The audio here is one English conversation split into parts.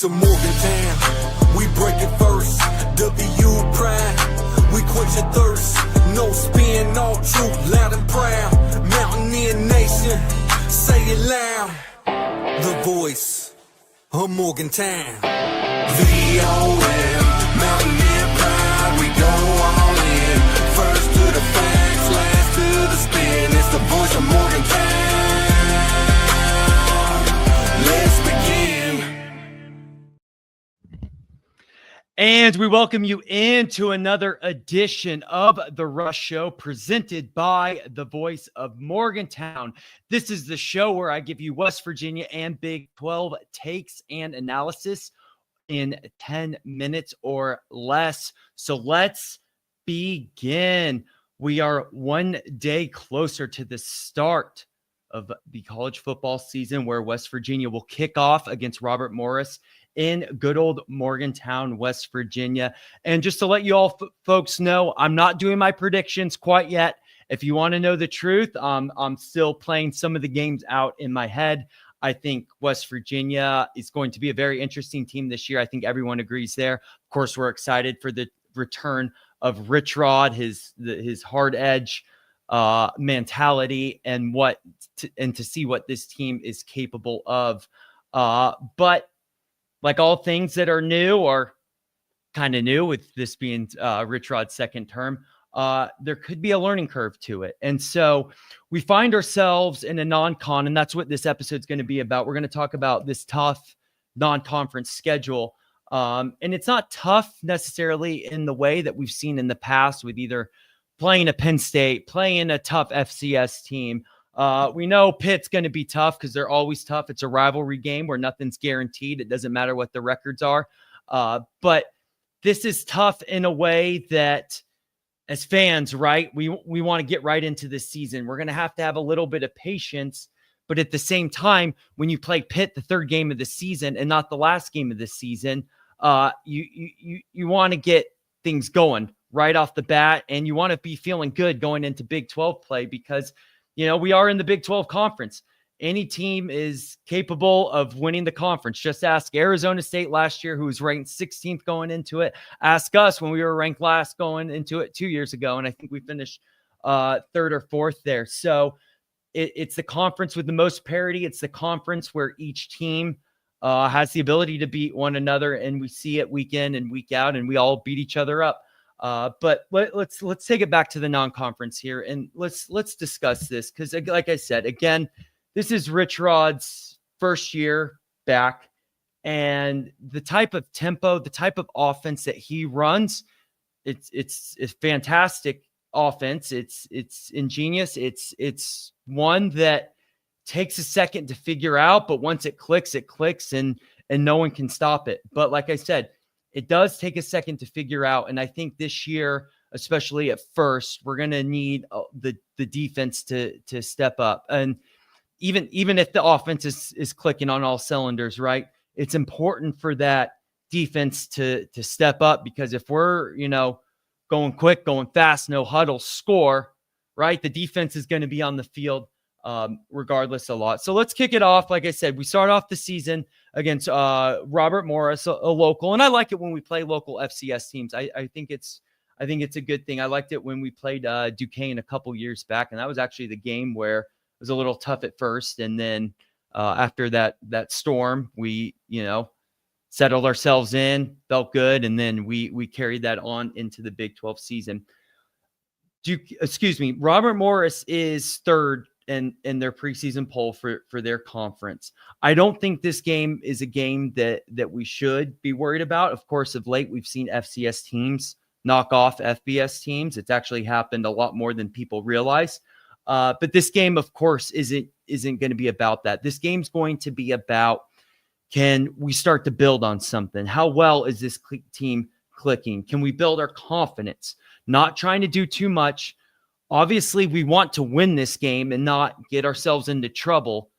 voice of Morgantown. We break it first. WVU pride. We quench your thirst. No spin, all truth, loud and proud. Mountaineer nation, say it loud. The voice of Morgantown. VOM, Mountaineer pride. We go all in. First to the facts, last to the spin. It's the voice of Morgantown. Let's begin. And we welcome you into another edition of The Rush Show presented by the voice of Morgantown. This is the show where I give you West Virginia and Big 12 takes and analysis in 10 minutes or less. So let's begin. We are one day closer to the start of the college football season, where West Virginia will kick off against Robert Morris in good old Morgantown, West Virginia. And just to let you all folks know, I'm not doing my predictions quite yet. If you want to know the truth, I'm still playing some of the games out in my head. I think West Virginia is going to be a very interesting team this year. I think everyone agrees there. Of course, we're excited for the return of Rich Rod, his hard edge mentality, and to see what this team is capable of. But like all things that are new, or kind of new with this being Rich Rod's second term, there could be a learning curve to it. And so we find ourselves in a non-con, and that's what this episode is going to be about. We're going to talk about this tough non-conference schedule. And it's not tough necessarily in the way that we've seen in the past with either playing a Penn State, playing a tough FCS team. We know Pitt's going to be tough because they're always tough. It's a rivalry game where nothing's guaranteed. It doesn't matter what the records are. But this is tough in a way that, as fans, right, we want to get right into this season. We're going to have a little bit of patience. But at the same time, when you play Pitt the third game of the season and not the last game of the season, you want to get things going right off the bat, and you want to be feeling good going into Big 12 play because, you know, we are in the Big 12 conference. Any team is capable of winning the conference. Just ask Arizona State last year, who was ranked 16th going into it. Ask us when we were ranked last going into it 2 years ago, and I think we finished third or fourth there. So it's the conference with the most parity. It's the conference where each team has the ability to beat one another, and we see it week in and week out, and we all beat each other up. But let's take it back to the non-conference here, and let's discuss this because, like I said, again, this is Rich Rod's first year back, and the type of tempo, the type of offense that he runs, it's fantastic offense. It's ingenious. It's one that takes a second to figure out, but once it clicks, and no one can stop it. But like I said, it does take a second to figure out. And I think this year, especially at first, we're going to need the defense to step up. And even if the offense is clicking on all cylinders, right, it's important for that defense to step up, because if we're, going quick, going fast, no huddle, score, right, the defense is going to be on the field regardless a lot. So let's kick it off. Like I said, we start off the season against Robert Morris, a local, and I like it when we play local FCS teams. I think it's a good thing. I liked it when we played Duquesne a couple years back, and that was actually the game where it was a little tough at first, and then after that storm, we settled ourselves in, felt good, and then we carried that on into the Big 12 season. Robert Morris is third in their preseason poll for their conference. I don't think this game is a game that we should be worried about. Of course, of late, we've seen FCS teams knock off FBS teams. It's actually happened a lot more than people realize. But this game, of course, isn't going to be about that. This game's going to be about, can we start to build on something? How well is this team clicking? Can we build our confidence? Not trying to do too much. Obviously, we want to win this game and not get ourselves into trouble.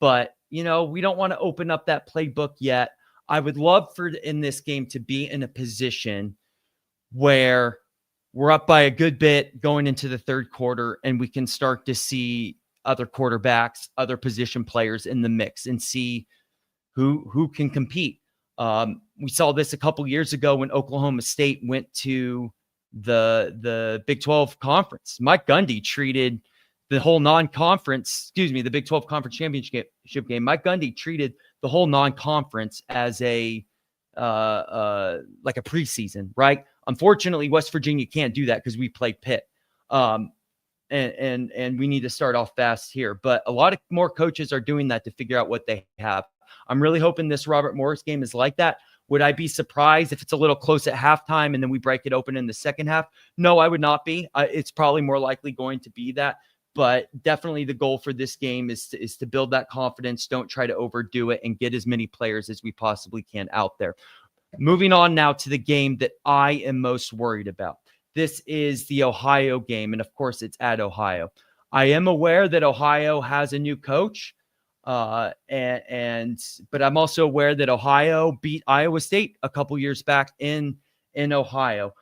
But, we don't want to open up that playbook yet. I would love in this game to be in a position where we're up by a good bit going into the third quarter, and we can start to see other quarterbacks, other position players in the mix and see who can compete. We saw this a couple years ago when Oklahoma State went to the Big 12 conference. Mike Gundy treated the whole the Big 12 conference championship game. Mike Gundy treated the whole non-conference as like a preseason, right? Unfortunately, West Virginia can't do that because we play Pitt. And we need to start off fast here. But a lot of more coaches are doing that to figure out what they have. I'm really hoping this Robert Morris game is like that. Would I be surprised if it's a little close at halftime and then we break it open in the second half? No, I would not be. It's probably more likely going to be that. But definitely the goal for this game is to build that confidence. Don't try to overdo it and get as many players as we possibly can out there. Moving on now to the game that I am most worried about. This is the Ohio game, and of course, it's at Ohio. I am aware that Ohio has a new coach, but I'm also aware that Ohio beat Iowa State a couple years back in Ohio.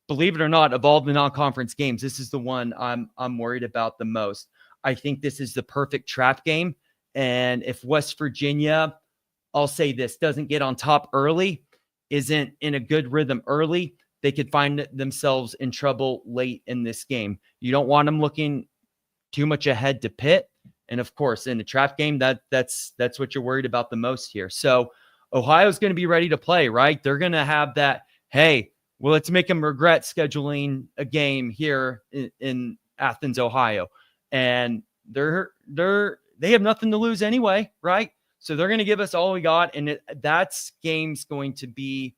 Believe it or not, of all the non-conference games, this is the one I'm worried about the most. I think this is the perfect trap game, and if West Virginia, I'll say this, doesn't get on top early, isn't in a good rhythm early, they could find themselves in trouble late in this game. You don't want them looking too much ahead to Pitt. And of course, in a trap game, that's what you're worried about the most here. So Ohio's going to be ready to play, right? They're going to have that, hey, well, let's make them regret scheduling a game here in Athens, Ohio. And they have nothing to lose anyway, right? So they're going to give us all we got. And that's game's going to be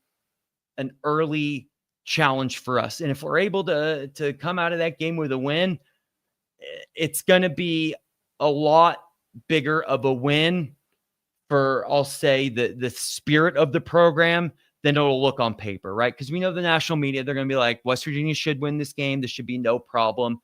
an early challenge for us. And if we're able to come out of that game with a win, it's going to be a lot bigger of a win for, I'll say, the spirit of the program than it'll look on paper, right? Because we know the national media, they're going to be like, West Virginia should win this game. This should be no problem.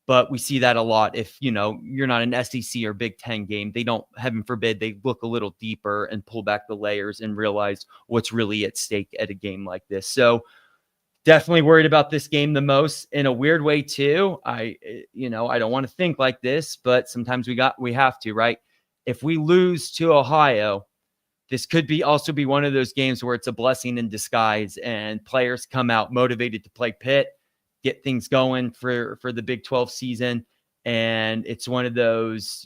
But we see that a lot. If, you're not an SEC or Big Ten game, they don't, heaven forbid, they look a little deeper and pull back the layers and realize what's really at stake at a game like this. So definitely worried about this game the most in a weird way too. I don't want to think like this, but sometimes we have to, right? If we lose to Ohio, this could also be one of those games where it's a blessing in disguise and players come out motivated to play Pitt, get things going for the Big 12 season. And it's one of those,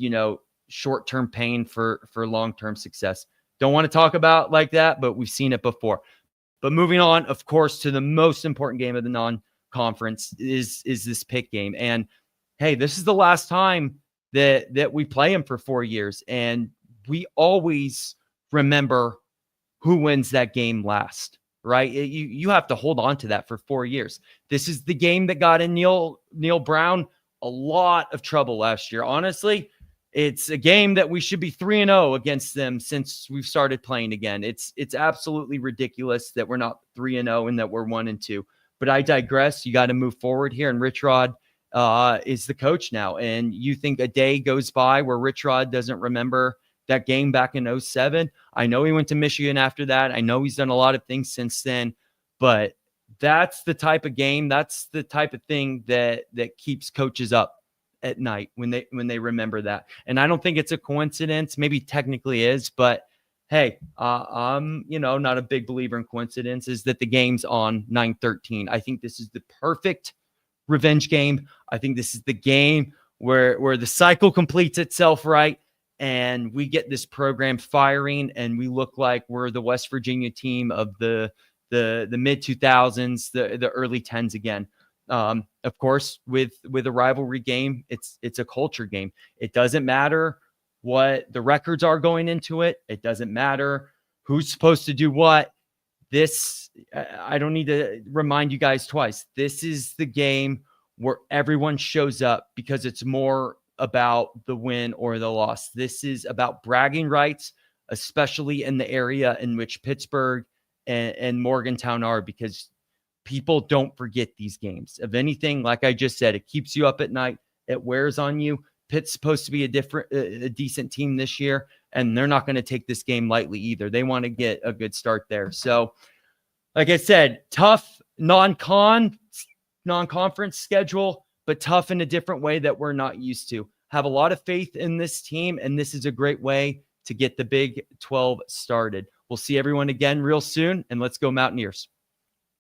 short-term pain for long-term success. Don't want to talk about like that, but we've seen it before. But moving on, of course, to the most important game of the non-conference is this Pitt game. And hey, this is the last time that we play them for 4 years. And we always remember who wins that game last, right? You have to hold on to that for 4 years. This is the game that got in Neil Brown a lot of trouble last year. Honestly, it's a game that we should be 3-0 against them since we've started playing again. It's absolutely ridiculous that we're not 3-0 and that we're 1-2. But I digress. You got to move forward here. And Rich Rod is the coach now. And you think a day goes by where Rich Rod doesn't remember that game back in 2007. I know he went to Michigan after that. I know he's done a lot of things since then, but that's the type of game. That's the type of thing that keeps coaches up at night when they remember that. And I don't think it's a coincidence. Maybe technically is, but hey, I'm not a big believer in coincidences that the game's on 9/13. I think this is the perfect revenge game. I think this is the game where the cycle completes itself, right? And we get this program firing and we look like we're the West Virginia team of the mid 2000s, the early 10s again. Of course, with a rivalry game, it's a culture game. It doesn't matter what the records are going into it. It doesn't matter who's supposed to do what. I don't need to remind you guys twice. This is the game where everyone shows up because it's more about the win or the loss. This is about bragging rights, especially in the area in which Pittsburgh and Morgantown are, because people don't forget these games. If anything, like I just said, it keeps you up at night. It wears on you. Pitt's supposed to be a decent team this year, and they're not going to take this game lightly either. They want to get a good start there. So, like I said, tough non-conference schedule, but tough in a different way that we're not used to. Have a lot of faith in this team, and this is a great way to get the Big 12 started. We'll see everyone again real soon, and let's go Mountaineers.